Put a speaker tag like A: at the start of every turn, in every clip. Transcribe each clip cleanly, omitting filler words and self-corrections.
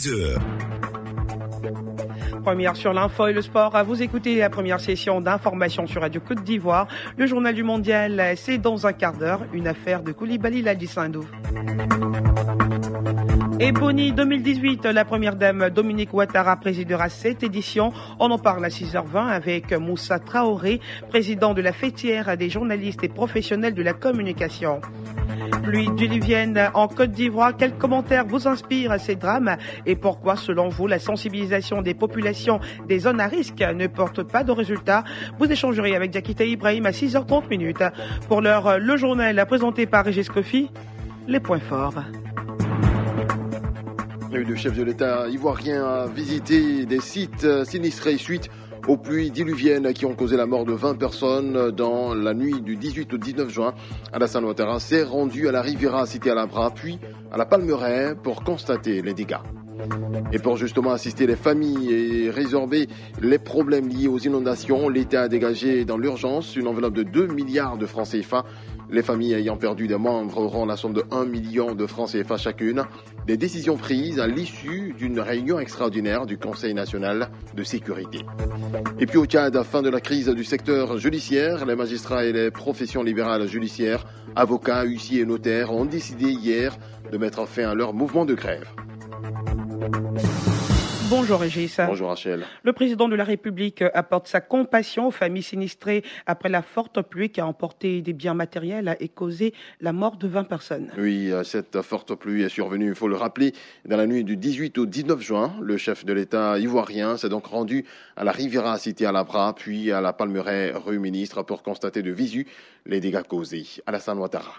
A: 6h.
B: Première sur l'info et le sport. Vous écoutez la première session d'information sur Radio Côte d'Ivoire. Le journal du mondial, c'est dans un quart d'heure. Une affaire de Koulibaly Ladji Sindou. Et Boni 2018, la première dame Dominique Ouattara présidera cette édition. On en parle à 6h20 avec Moussa Traoré, président de la fêtière des journalistes et professionnels de la communication. Pluie diluvienne en Côte d'Ivoire, quels commentaires vous inspirent ces drames et pourquoi, selon vous, la sensibilisation des populations des zones à risque ne porte pas de résultats? Vous échangerez avec Diakité Ibrahim à 6h30. Pour l'heure, le journal présenté par Régis Kofi, les points forts.
C: Le chef de l'État ivoirien a visité des sites sinistrés suite aux pluies diluviennes qui ont causé la mort de 20 personnes dans la nuit du 18 au 19 juin. Alassane Ouattara s'est rendu à la Riviera Cité Alabra, puis à la Palmeraie pour constater les dégâts. Et pour justement assister les familles et résorber les problèmes liés aux inondations, l'État a dégagé dans l'urgence une enveloppe de 2 milliards de francs CFA. Les familles ayant perdu des membres auront la somme de 1 million de francs CFA chacune. Des décisions prises à l'issue d'une réunion extraordinaire du Conseil national de sécurité. Et puis au Tchad, fin de la crise du secteur judiciaire, les magistrats et les professions libérales judiciaires, avocats, huissiers et notaires ont décidé hier de mettre fin à leur mouvement de grève.
B: Bonjour Régis.
C: Bonjour Rachel.
B: Le président de la République apporte sa compassion aux familles sinistrées après la forte pluie qui a emporté des biens matériels et causé la mort de 20 personnes.
C: Oui, cette forte pluie est survenue, il faut le rappeler, dans la nuit du 18 au 19 juin. Le chef de l'État ivoirien s'est donc rendu à la Riviera Cité Alabra, puis à la Palmeraie rue Ministre pour constater de visu les dégâts causés. Alassane Ouattara.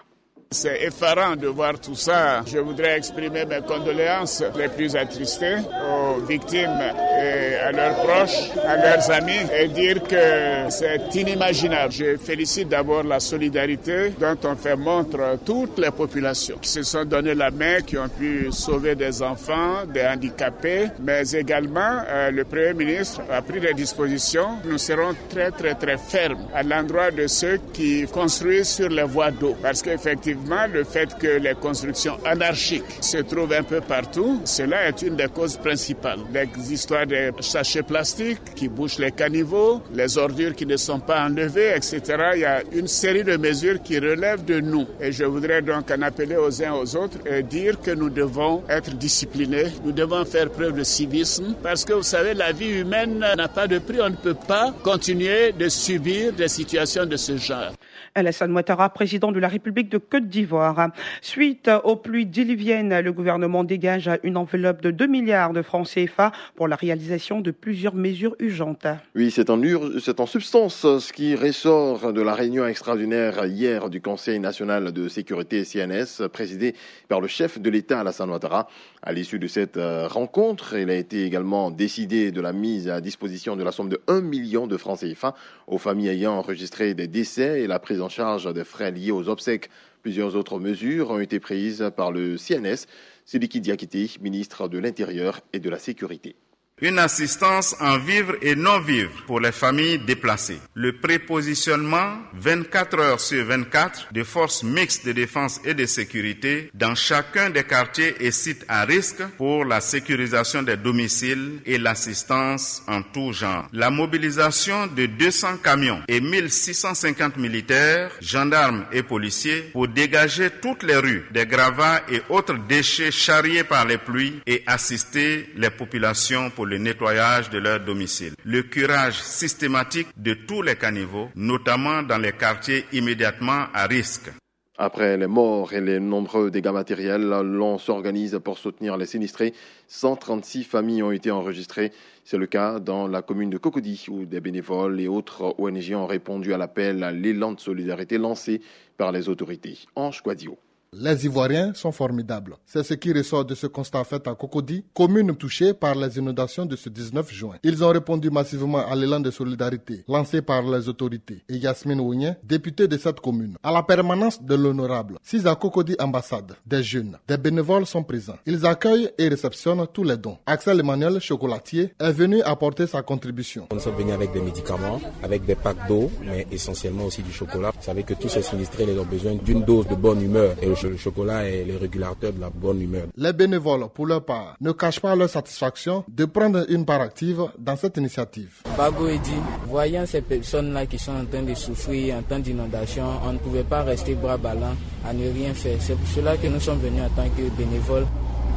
D: C'est effarant de voir tout ça. Je voudrais exprimer mes condoléances les plus attristées aux victimes et à leurs proches, à leurs amis, et dire que c'est inimaginable. Je félicite d'abord la solidarité dont ont fait montre toutes les populations qui se sont donné la main, qui ont pu sauver des enfants, des handicapés, mais également le Premier ministre a pris des dispositions. Nous serons très fermes à l'endroit de ceux qui construisent sur les voies d'eau, parce qu'effectivement, le fait que les constructions anarchiques se trouvent un peu partout, cela est une des causes principales. Les histoires des sachets plastiques qui bouchent les caniveaux, les ordures qui ne sont pas enlevées, etc. Il y a une série de mesures qui relèvent de nous. Et je voudrais donc en appeler aux uns aux autres et dire que nous devons être disciplinés, nous devons faire preuve de civisme, parce que vous savez, la vie humaine n'a pas de prix. On ne peut pas continuer de subir des situations de ce genre.
B: Alassane Ouattara, président de la République de Côte d'Ivoire. Suite aux pluies diluviennes, le gouvernement dégage une enveloppe de 2 milliards de francs CFA pour la réalisation de plusieurs mesures urgentes.
C: Oui, c'est en substance ce qui ressort de la réunion extraordinaire hier du Conseil national de sécurité CNS, présidé par le chef de l'État Alassane Ouattara. À l'issue de cette rencontre, il a été également décidé de la mise à disposition de la somme de 1 million de francs CFA aux familles ayant enregistré des décès et la prise en charge des frais liés aux obsèques. Plusieurs autres mesures ont été prises par le CNS. Sidiki Diakité, ministre de l'Intérieur et de la Sécurité.
E: Une assistance en vivre et non-vivre pour les familles déplacées. Le prépositionnement 24 heures sur 24 de forces mixtes de défense et de sécurité dans chacun des quartiers et sites à risque pour la sécurisation des domiciles et l'assistance en tout genre. La mobilisation de 200 camions et 1650 militaires, gendarmes et policiers pour dégager toutes les rues des gravats et autres déchets charriés par les pluies et assister les populations pour le nettoyage de leur domicile. Le curage systématique de tous les caniveaux, notamment dans les quartiers immédiatement à risque.
C: Après les morts et les nombreux dégâts matériels, l'on s'organise pour soutenir les sinistrés. 136 familles ont été enregistrées. C'est le cas dans la commune de Cocody, où des bénévoles et autres ONG ont répondu à l'appel à l'élan de solidarité lancé par les autorités. Ange Kouadio.
F: Les Ivoiriens sont formidables. C'est ce qui ressort de ce constat fait à Cocody, commune touchée par les inondations de ce 19 juin. Ils ont répondu massivement à l'élan de solidarité lancé par les autorités. Et Yasmine Ounien, députée de cette commune, à la permanence de l'honorable 6 à Cocody ambassade, des jeunes, des bénévoles sont présents. Ils accueillent et réceptionnent tous les dons. Axel Emmanuel, chocolatier, est venu apporter sa contribution.
G: Nous sommes venus avec des médicaments, avec des packs d'eau, mais essentiellement aussi du chocolat. Vous savez que tous ces sinistrés, ils ont besoin d'une dose de bonne humeur. Et le chocolat est le régulateur de la bonne humeur.
F: Les bénévoles, pour leur part, ne cachent pas leur satisfaction de prendre une part active dans cette initiative.
A: Bago Edi, voyant ces personnes-là qui sont en train de souffrir en temps d'inondation, on ne pouvait pas rester bras ballants à ne rien faire. C'est pour cela que nous sommes venus en tant que bénévoles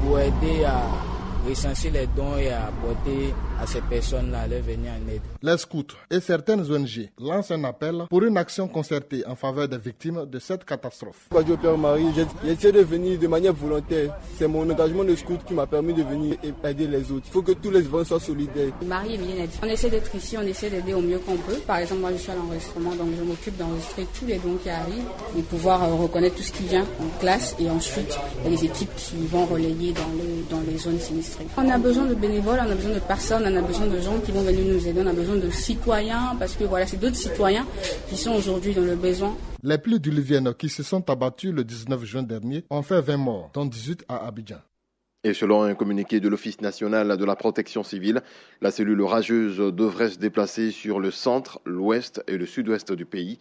A: pour aider à recenser les dons et à apporter à ces personnes-là, à leur venir en aide.
F: Les scouts et certaines ONG lancent un appel pour une action concertée en faveur des victimes de cette catastrophe.
H: Quand je Père Marie, j'ai essayé de venir de manière volontaire. C'est mon engagement de scout qui m'a permis de venir aider les autres. Il faut que tous les enfants soient solidaires.
I: Marie et Mylène, on essaie d'être ici, on essaie d'aider au mieux qu'on peut. Par exemple, moi je suis à l'enregistrement, donc je m'occupe d'enregistrer tous les dons qui arrivent et pouvoir reconnaître tout ce qui vient en classe. Et ensuite, il y a les équipes qui vont relayer dans les zones sinistrées. On a besoin de bénévoles, on a besoin de personnes, on a besoin de gens qui vont venir nous aider, on a besoin de citoyens, parce que voilà, c'est d'autres citoyens qui sont aujourd'hui dans le besoin.
F: Les pluies diluviennes qui se sont abattues le 19 juin dernier ont fait 20 morts, dont 18 à Abidjan.
C: Et selon un communiqué de l'Office national de la protection civile, la cellule orageuse devrait se déplacer sur le centre, l'ouest et le sud-ouest du pays.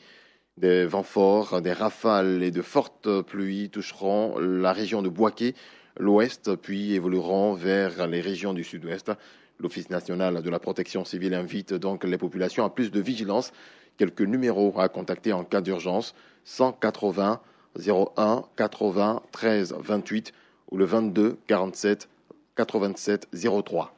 C: Des vents forts, des rafales et de fortes pluies toucheront la région de Bouaké, l'ouest, puis évolueront vers les régions du sud-ouest. L'Office national de la protection civile invite donc les populations à plus de vigilance. Quelques numéros à contacter en cas d'urgence, 180 01 80 13 28 ou le 22 47 87 03.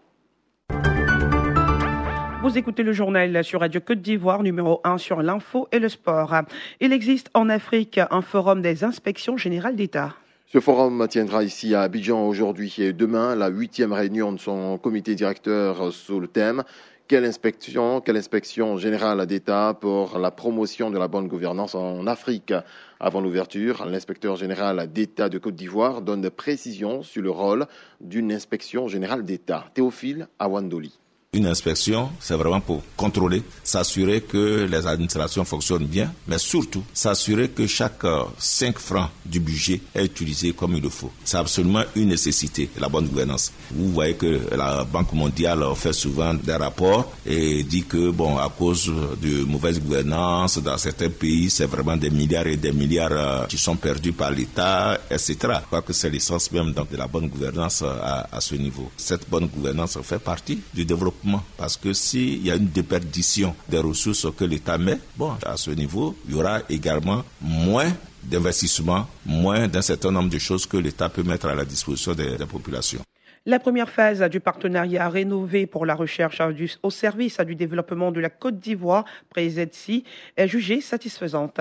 B: Vous écoutez le journal sur Radio Côte d'Ivoire, numéro 1 sur l'info et le sport. Il existe en Afrique un forum des inspections générales d'État.
C: Ce forum tiendra ici à Abidjan aujourd'hui et demain la 8e réunion de son comité directeur sous le thème « Quelle inspection générale d'État pour la promotion de la bonne gouvernance en Afrique ?» Avant l'ouverture, l'inspecteur général d'État de Côte d'Ivoire donne des précisions sur le rôle d'une inspection générale d'État. Théophile Awandoli.
J: Une inspection, c'est vraiment pour contrôler, s'assurer que les administrations fonctionnent bien, mais surtout s'assurer que chaque 5 francs du budget est utilisé comme il le faut. C'est absolument une nécessité, la bonne gouvernance. Vous voyez que la Banque mondiale fait souvent des rapports et dit que, à cause de mauvaise gouvernance dans certains pays, c'est vraiment des milliards et des milliards qui sont perdus par l'État, etc. Je crois que c'est l'essence même de la bonne gouvernance à ce niveau. Cette bonne gouvernance fait partie du développement. Parce que s'il y a une déperdition des ressources que l'État met, à ce niveau, il y aura également moins d'investissement, moins d'un certain nombre de choses que l'État peut mettre à la disposition des populations.
B: La première phase du partenariat rénové pour la recherche au service du développement de la Côte d'Ivoire, PREZEDSI, est jugée satisfaisante.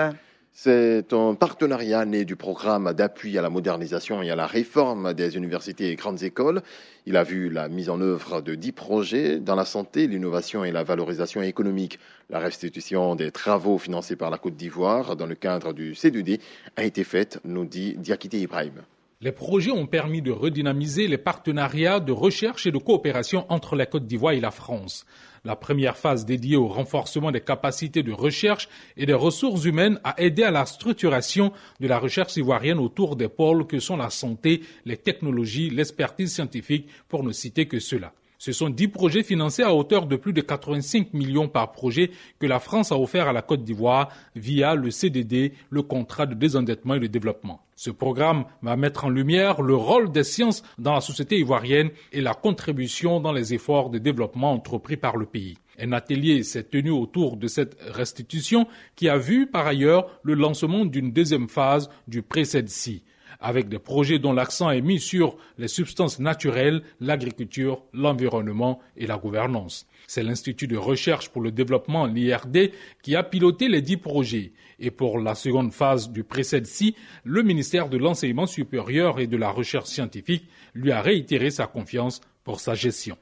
C: C'est un partenariat né du programme d'appui à la modernisation et à la réforme des universités et grandes écoles. Il a vu la mise en œuvre de 10 projets dans la santé, l'innovation et la valorisation économique. La restitution des travaux financés par la Côte d'Ivoire dans le cadre du C2D a été faite, nous dit Diakité Ibrahim.
K: Les projets ont permis de redynamiser les partenariats de recherche et de coopération entre la Côte d'Ivoire et la France. La première phase dédiée au renforcement des capacités de recherche et des ressources humaines a aidé à la structuration de la recherche ivoirienne autour des pôles que sont la santé, les technologies, l'expertise scientifique, pour ne citer que cela. Ce sont 10 projets financés à hauteur de plus de 85 millions par projet que la France a offert à la Côte d'Ivoire via le CDD, le contrat de désendettement et de développement. Ce programme va mettre en lumière le rôle des sciences dans la société ivoirienne et la contribution dans les efforts de développement entrepris par le pays. Un atelier s'est tenu autour de cette restitution qui a vu par ailleurs le lancement d'une deuxième phase du PREZEDSI, avec des projets dont l'accent est mis sur les substances naturelles, l'agriculture, l'environnement et la gouvernance. C'est l'Institut de recherche pour le développement, l'IRD, qui a piloté les 10 projets. Et pour la seconde phase du PREZEDSI, le ministère de l'Enseignement supérieur et de la Recherche scientifique lui a réitéré sa confiance pour sa gestion.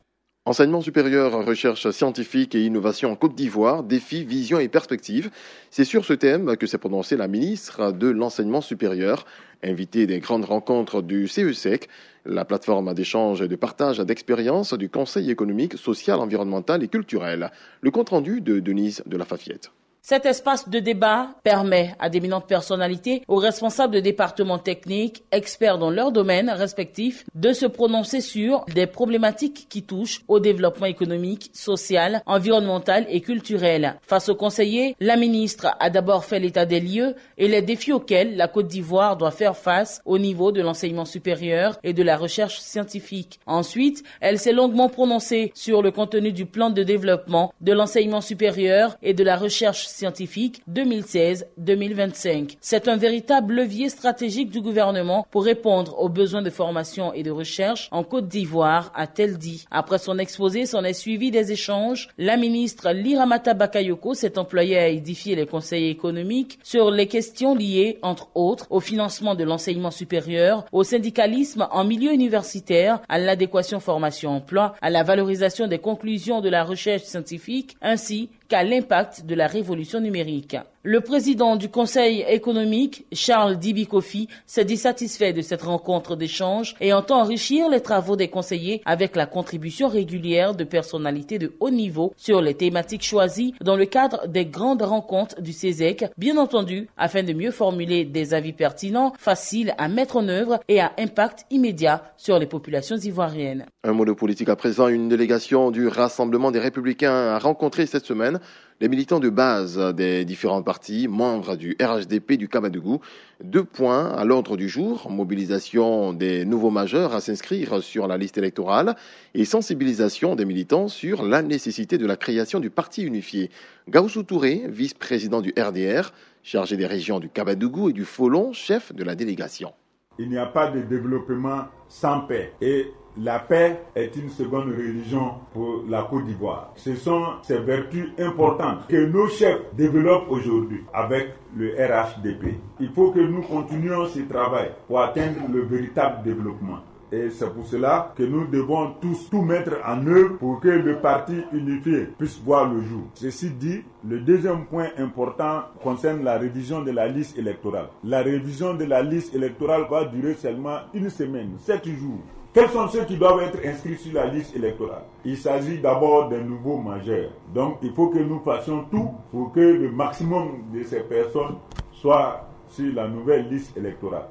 C: Enseignement supérieur, recherche scientifique et innovation en Côte d'Ivoire, défis, vision et perspectives. C'est sur ce thème que s'est prononcée la ministre de l'Enseignement supérieur, invitée des grandes rencontres du CESEC, la plateforme d'échange et de partage d'expériences du Conseil économique, social, environnemental et culturel. Le compte-rendu de Denise de la Fafiette.
L: Cet espace de débat permet à d'éminentes personnalités, aux responsables de départements techniques, experts dans leur domaine respectif, de se prononcer sur des problématiques qui touchent au développement économique, social, environnemental et culturel. Face aux conseillers, la ministre a d'abord fait l'état des lieux et les défis auxquels la Côte d'Ivoire doit faire face au niveau de l'enseignement supérieur et de la recherche scientifique. Ensuite, elle s'est longuement prononcée sur le contenu du plan de développement de l'enseignement supérieur et de la recherche scientifique 2016-2025. C'est un véritable levier stratégique du gouvernement pour répondre aux besoins de formation et de recherche en Côte d'Ivoire, a-t-elle dit. Après son exposé, s'en est suivi des échanges. La ministre Liramata Bakayoko s'est employée à édifier les conseils économiques sur les questions liées, entre autres, au financement de l'enseignement supérieur, au syndicalisme en milieu universitaire, à l'adéquation formation-emploi, à la valorisation des conclusions de la recherche scientifique, ainsi qu'à l'impact de la révolution numérique. Le président du Conseil économique, Charles Dibi Kofi, s'est dit satisfait de cette rencontre d'échange et entend enrichir les travaux des conseillers avec la contribution régulière de personnalités de haut niveau sur les thématiques choisies dans le cadre des grandes rencontres du CESEC, bien entendu, afin de mieux formuler des avis pertinents, faciles à mettre en œuvre et à impact immédiat sur les populations ivoiriennes.
C: Un mot de politique à présent. Une délégation du Rassemblement des Républicains a rencontré cette semaine les militants de base des différents partis, membres du RHDP du Kabadougou. 2 points à l'ordre du jour: mobilisation des nouveaux majeurs à s'inscrire sur la liste électorale et sensibilisation des militants sur la nécessité de la création du parti unifié. Gaussou Touré, vice-président du RDR, chargé des régions du Kabadougou et du Folon, chef de la délégation.
M: Il n'y a pas de développement sans paix et la paix est une seconde religion pour la Côte d'Ivoire. Ce sont ces vertus importantes que nos chefs développent aujourd'hui avec le RHDP. Il faut que nous continuions ce travail pour atteindre le véritable développement. Et c'est pour cela que nous devons tous tout mettre en œuvre pour que le parti unifié puisse voir le jour. Ceci dit, le deuxième point important concerne la révision de la liste électorale. La révision de la liste électorale va durer seulement 1 semaine, 7 jours. Quels sont ceux qui doivent être inscrits sur la liste électorale? Il s'agit d'abord des nouveaux majeurs. Donc il faut que nous fassions tout pour que le maximum de ces personnes soient sur la nouvelle liste électorale.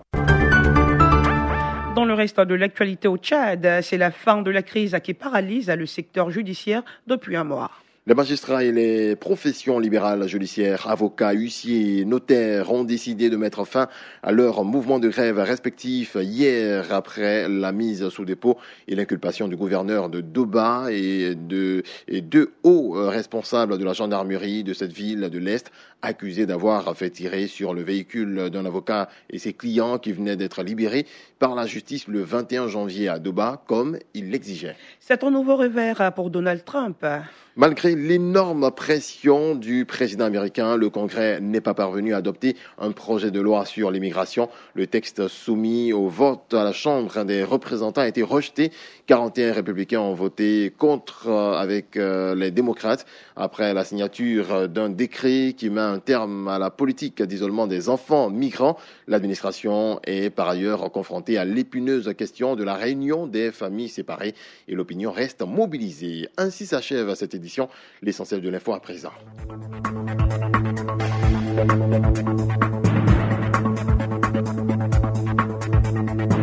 B: Dans le reste de l'actualité au Tchad, c'est la fin de la crise qui paralyse le secteur judiciaire depuis un mois.
C: Les magistrats et les professions libérales judiciaires, avocats, huissiers, notaires ont décidé de mettre fin à leur mouvement de grève respectif hier après la mise sous dépôt et l'inculpation du gouverneur de Doba et 2 hauts responsables de la gendarmerie de cette ville de l'Est accusés d'avoir fait tirer sur le véhicule d'un avocat et ses clients qui venaient d'être libérés par la justice le 21 janvier à Doba, comme il l'exigeait.
B: C'est un nouveau revers pour Donald Trump.
C: Malgré l'énorme pression du président américain, le Congrès n'est pas parvenu à adopter un projet de loi sur l'immigration. Le texte soumis au vote à la Chambre des représentants a été rejeté. 41 républicains ont voté contre avec les démocrates après la signature d'un décret qui met un terme à la politique d'isolement des enfants migrants. L'administration est par ailleurs confrontée à l'épineuse question de la réunion des familles séparées et l'opinion reste mobilisée. Ainsi s'achève cette édition. L'essentiel de l'info à présent.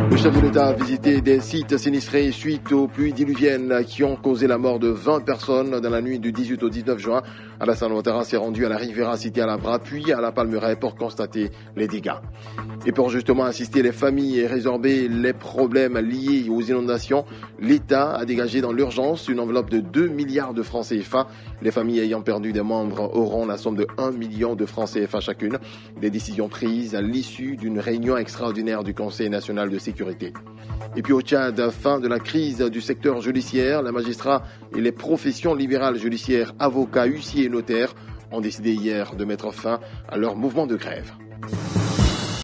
C: Le chef de l'État a visité des sites sinistrés suite aux pluies diluviennes qui ont causé la mort de 20 personnes dans la nuit du 18 au 19 juin. Alassane Ouattara s'est rendu à la Rivera Cité à Labra, puis à la Palmeraie pour constater les dégâts. Et pour justement assister les familles et résorber les problèmes liés aux inondations, l'État a dégagé dans l'urgence une enveloppe de 2 milliards de francs CFA. Les familles ayant perdu des membres auront la somme de 1 million de francs CFA chacune. Des décisions prises à l'issue d'une réunion extraordinaire du Conseil national de sécurité. Et puis au Tchad, fin de la crise du secteur judiciaire, les magistrats et les professions libérales judiciaires, avocats, huissiers et notaires ont décidé hier de mettre fin à leur mouvement de grève.